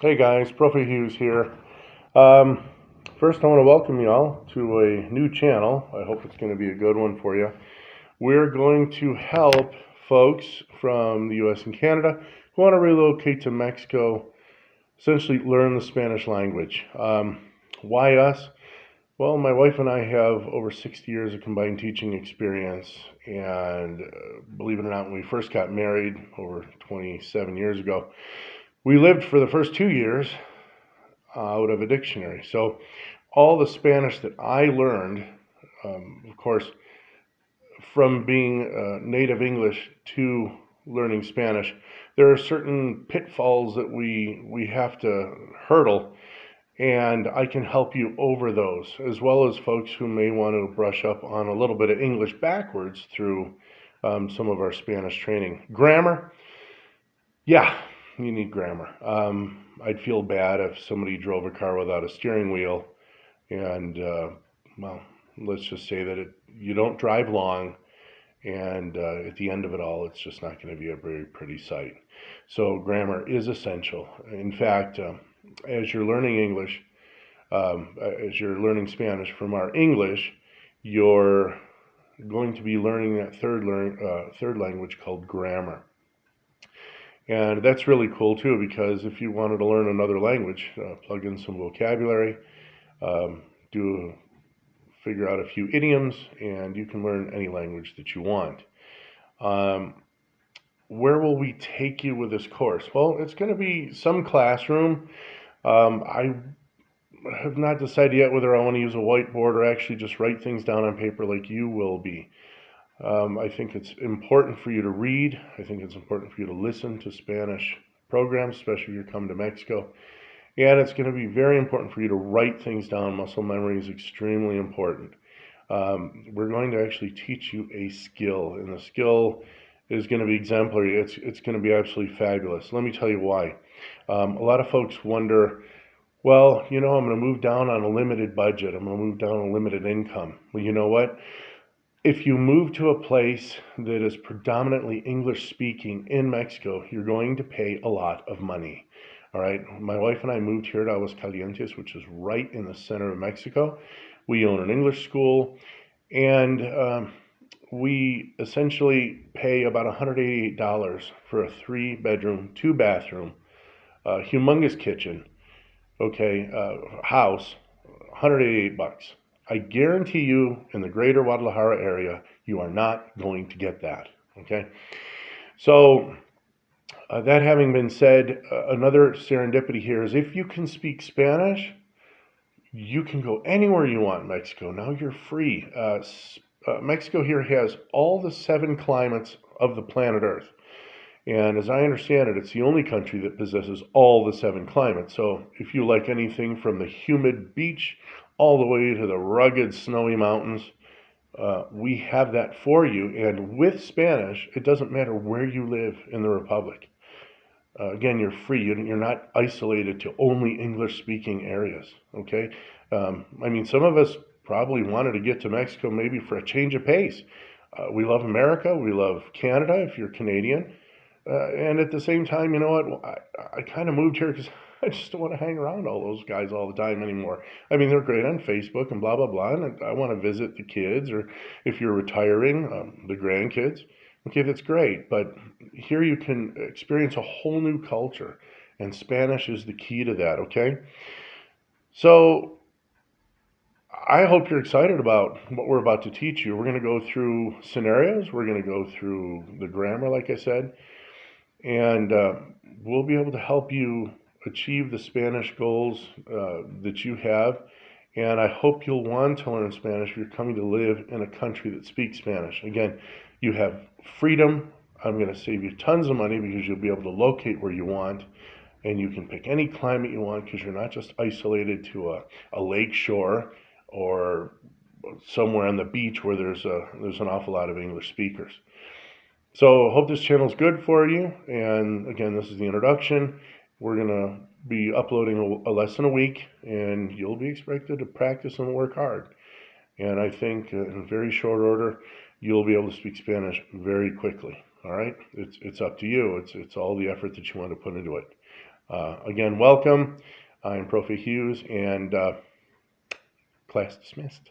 Hey guys, Profi Hughes here. Um, First, I want to welcome you all to a new channel. I hope it's going to be a good one for you. We're going to help folks from the US and Canada who want to relocate to Mexico essentially learn the Spanish language. Why us? Well, my wife and I have over 60 years of combined teaching experience, and believe it or not, when we first got married over 27 years ago, we lived for the first 2 years out of a dictionary. So all the Spanish that I learned, of course, from being native English to learning Spanish, there are certain pitfalls that we have to hurdle, and I can help you over those, as well as folks who may want to brush up on a little bit of English backwards through some of our Spanish training. Grammar, yeah, you need grammar. I'd feel bad if somebody drove a car without a steering wheel, and well, let's just say that you don't drive long, and at the end of it all, it's just not going to be a very pretty sight. So grammar is essential. In fact, as you're learning English, as you're learning Spanish from our English, you're going to be learning that third language called grammar. And that's really cool too, because if you wanted to learn another language, plug in some vocabulary, um, do figure out a few idioms, and you can learn any language that you want. Um, where will we take you with this course? Well, it's going to be some classroom. I have not decided yet whether I want to use a whiteboard or actually just write things down on paper like you will be. I think it's important for you to read. I think it's important for you to listen to Spanish programs, especially if you're coming to Mexico. And it's going to be very important for you to write things down. Muscle memory is extremely important. We're going to actually teach you a skill, and the skill is going to be exemplary. It's going to be absolutely fabulous. Let me tell you why. A lot of folks wonder, well, I'm going to move down on a limited budget. I'm going to move down on a limited income. Well, you know what? If you move to a place that is predominantly English speaking in Mexico, you're going to pay a lot of money. All right. My wife and I moved here to Aguascalientes, which is right in the center of Mexico. We own an English school, and we essentially pay about $188 for a 3-bedroom, 2-bathroom, humongous kitchen, okay, house, $188. I guarantee you, in the greater Guadalajara area, you are not going to get that, okay? So, that having been said, another serendipity here is if you can speak Spanish, you can go anywhere you want in Mexico. Now you're free. Mexico here has all the 7 climates of the planet Earth. And as I understand it, it's the only country that possesses all the 7 climates. So if you like anything from the humid beach all the way to the rugged snowy mountains, we have that for you. And with Spanish, it doesn't matter where you live in the Republic. Again, you're free. You're not isolated to only English-speaking areas, okay? I mean, some of us probably wanted to get to Mexico maybe for a change of pace. We love America. We love Canada if you're Canadian. And at the same time, you know what? I kind of moved here because I just don't want to hang around all those guys all the time anymore. I mean, they're great on Facebook and blah, blah, blah. And I want to visit the kids, or if you're retiring, the grandkids. Okay, that's great. But here you can experience a whole new culture. And Spanish is the key to that, okay? So I hope you're excited about what we're about to teach you. We're going to go through scenarios. We're going to go through the grammar, like I said. And we'll be able to help you achieve the Spanish goals that you have. And I hope you'll want to learn Spanish if you're coming to live in a country that speaks Spanish. Again, you have freedom. I'm going to save you tons of money because you'll be able to locate where you want. And you can pick any climate you want because you're not just isolated to a lake shore or somewhere on the beach where there's an awful lot of English speakers. So I hope this channel is good for you. And again, this is the introduction. We're going to be uploading a lesson a week, and you'll be expected to practice and work hard. And I think in very short order, you'll be able to speak Spanish very quickly. All right? It's up to you. It's all the effort that you want to put into it. Again, welcome. I'm Prof. Hughes, and class dismissed.